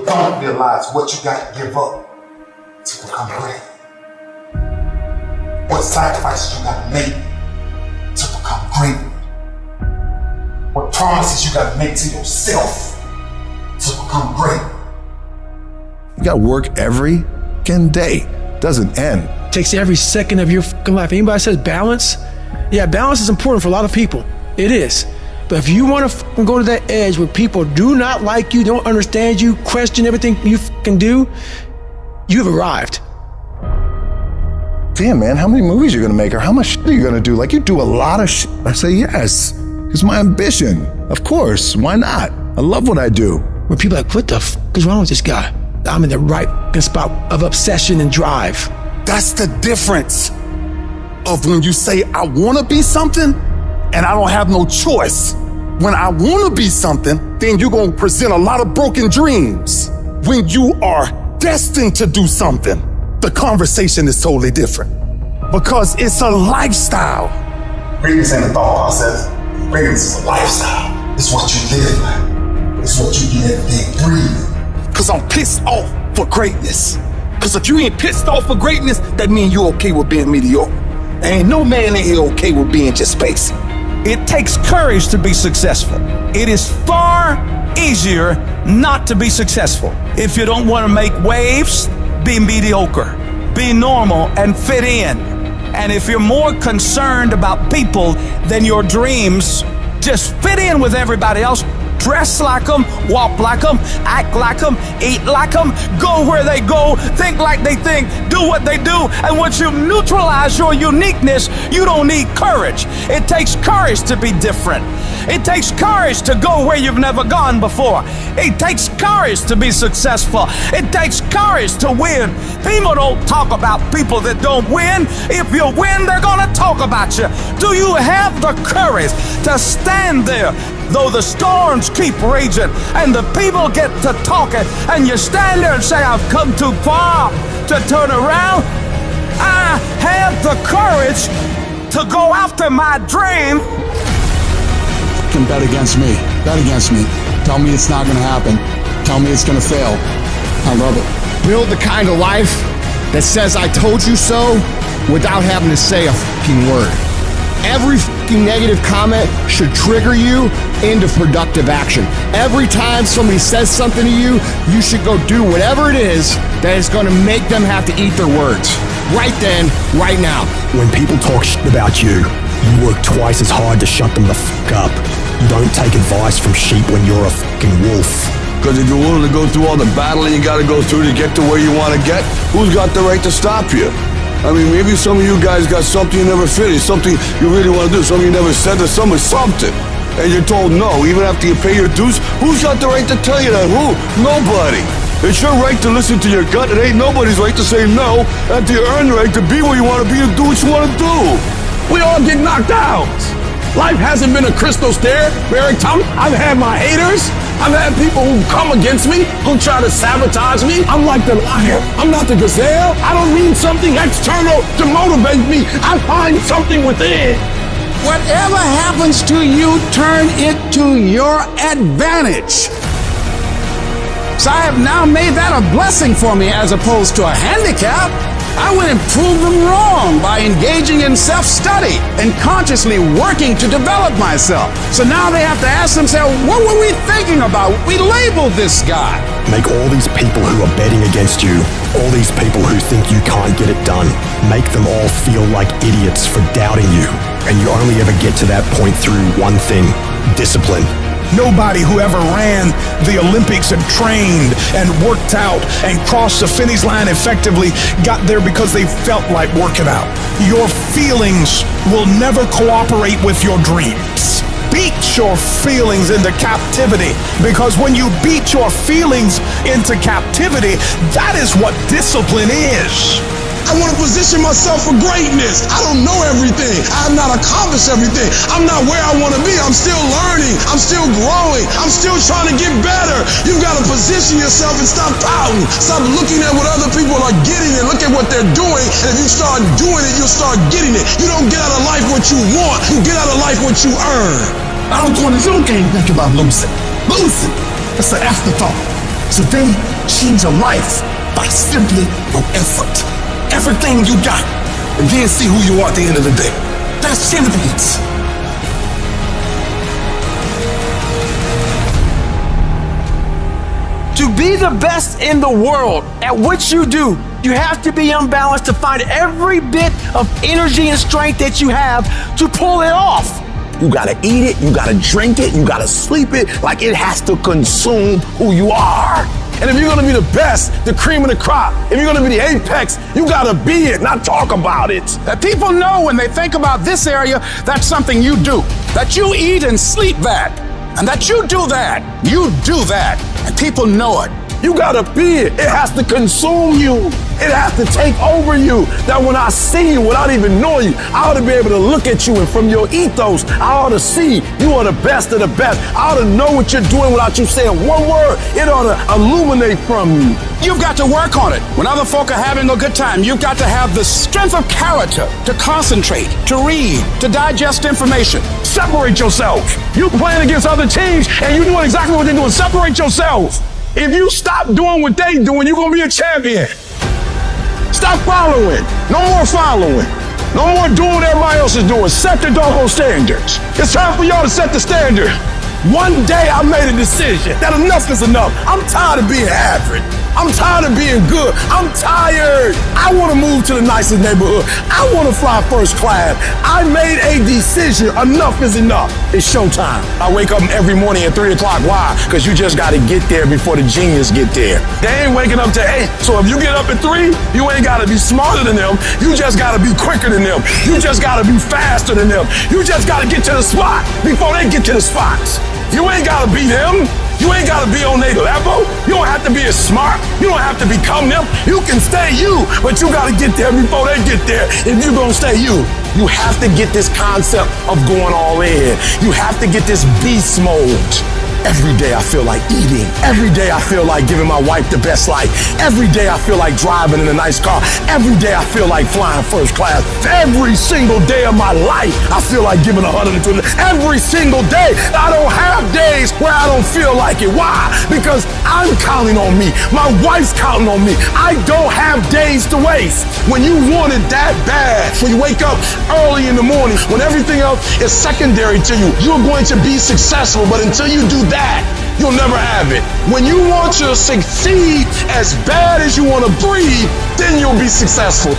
don't realize what you got to give up to become great. What sacrifices you got to make to become great. What promises you got to make to yourself to become great. You got to work every fucking day. Doesn't end. Takes every second of your fucking life. Anybody says balance? Yeah, balance is important for a lot of people. It is. But if you want to go to that edge where people do not like you, don't understand you, question everything you fucking do, you've arrived. Damn, man, how many movies are you gonna make, or how much shit are you gonna do? Like, you do a lot of shit. I say yes. It's my ambition. Of course, why not? I love what I do. Where people are like, what the fuck is wrong with this guy? I'm in the right fucking spot of obsession and drive. That's the difference of when you say, I wanna be something, and I don't have no choice. When I wanna be something, then you're gonna present a lot of broken dreams. When you are destined to do something, the conversation is totally different because it's a lifestyle. Greatness ain't a thought process. Greatness is a lifestyle. It's what you live like. It's what you do every day, breathe. Because I'm pissed off for greatness. Because if you ain't pissed off for greatness, that means you're okay with being mediocre. Ain't no man in here okay with being just basic. It takes courage to be successful. It is far easier not to be successful. If you don't want to make waves, be mediocre, be normal and fit in. And if you're more concerned about people than your dreams, just fit in with everybody else. Dress like them, walk like them, act like them, eat like them, go where they go, think like they think, do what they do. And once you neutralize your uniqueness, you don't need courage. It takes courage to be different. It takes courage to go where you've never gone before. It takes courage to be successful. It takes courage to win. People don't talk about people that don't win. If you win, they're gonna talk about you. Do you have the courage to stand there though the storms keep raging and the people get to talking and you stand there and say, I've come too far to turn around? I have the courage to go after my dream. Can bet against me. Bet against me. Tell me it's not gonna happen. Tell me it's gonna fail. I love it. Build the kind of life that says I told you so without having to say a fucking word. Every fucking negative comment should trigger you into productive action. Every time somebody says something to you, you should go do whatever it is that is gonna make them have to eat their words. Right then, right now. When people talk shit about you, you work twice as hard to shut them the fuck up. You don't take advice from sheep when you're a fucking wolf. Because if you're willing to go through all the battling you gotta go through to get to where you wanna get, who's got the right to stop you? I mean, maybe some of you guys got something you never finished, something you really want to do, something you never said to someone, something. And you're told no, even after you pay your dues. Who's got the right to tell you that? Who? Nobody. It's your right to listen to your gut. It ain't nobody's right to say no after you earn the right to be where you want to be and do what you want to do. We all get knocked out. Life hasn't been a crystal stair. Very tough. I've had my haters. I've had people who come against me, who try to sabotage me. I'm like the lion. I'm not the gazelle. I don't need something external to motivate me. I find something within. Whatever happens to you, turn it to your advantage. So I have now made that a blessing for me as opposed to a handicap. I would improve them wrong by engaging in self-study and consciously working to develop myself. So now they have to ask themselves, what were we thinking about? We labeled this guy. Make all these people who are betting against you, all these people who think you can't get it done, make them all feel like idiots for doubting you. And you only ever get to that point through one thing: discipline. Nobody who ever ran the Olympics and trained and worked out and crossed the finish line effectively got there because they felt like working out. Your feelings will never cooperate with your dreams. Beat your feelings into captivity, because when you beat your feelings into captivity, that is what discipline is. I want to position myself for greatness. I don't know everything. I have not accomplished everything. I'm not where I want to be. I'm still learning. I'm still growing. I'm still trying to get better. You've got to position yourself and stop pouting. Stop looking at what other people are getting and look at what they're doing. And if you start doing it, you'll start getting it. You don't get out of life what you want. You get out of life what you earn. I don't want to think about losing. Losing. That's an afterthought. So then change your life by simply your effort. Everything you got. And then see who you are at the end of the day. That's champions. To be the best in the world at what you do, you have to be unbalanced to find every bit of energy and strength that you have to pull it off. You gotta eat it, you gotta drink it, you gotta sleep it, like it has to consume who you are. And if you're gonna be the best, the cream of the crop, if you're gonna be the apex, you gotta be it, not talk about it. That people know when they think about this area, that's something you do. That you eat and sleep that. And that you do that. You do that. And people know it. You gotta be it. It has to consume you. It has to take over you. That when I see you without even knowing you, I ought to be able to look at you, and from your ethos, I ought to see you are the best of the best. I ought to know what you're doing without you saying one word. It ought to illuminate from you. You've got to work on it. When other folk are having a good time, you've got to have the strength of character to concentrate, to read, to digest information. Separate yourself. You playing against other teams and you doing exactly what they're doing. Separate yourself. If you stop doing what they doing, you're gonna be a champion. Stop following. No more following. No more doing what everybody else is doing. Set the doggone standards. It's time for y'all to set the standard. One day I made a decision that enough is enough. I'm tired of being average. I'm tired of being good. I'm tired. I want to move to the nicest neighborhood. I want to fly first class. I made a decision. Enough is enough. It's showtime. I wake up every morning at 3 o'clock. Why? Because you just got to get there before the genius get there. They ain't waking up till 8. So if you get up at 3, you ain't got to be smarter than them. You just got to be quicker than them. You just got to be faster than them. You just got to get to the spot before they get to the spots. You ain't got to be them. You ain't got to be on their level. You don't have to be as smart. You don't have to become them. You can stay you, but you got to get there before they get there if you're going to stay you. You have to get this concept of going all in. You have to get this beast mode. Every day I feel like eating. Every day I feel like giving my wife the best life. Every day I feel like driving in a nice car. Every day I feel like flying first class. Every single day of my life, I feel like giving 120. Every single day. I don't have days where I don't feel like it. Why? Because I'm counting on me. My wife's counting on me. I don't have days to waste. When you want it that bad, when you wake up early in the morning, when everything else is secondary to you, you're going to be successful. But until you do that, you'll never have it. When you want to succeed as bad as you want to breathe, then you'll be successful.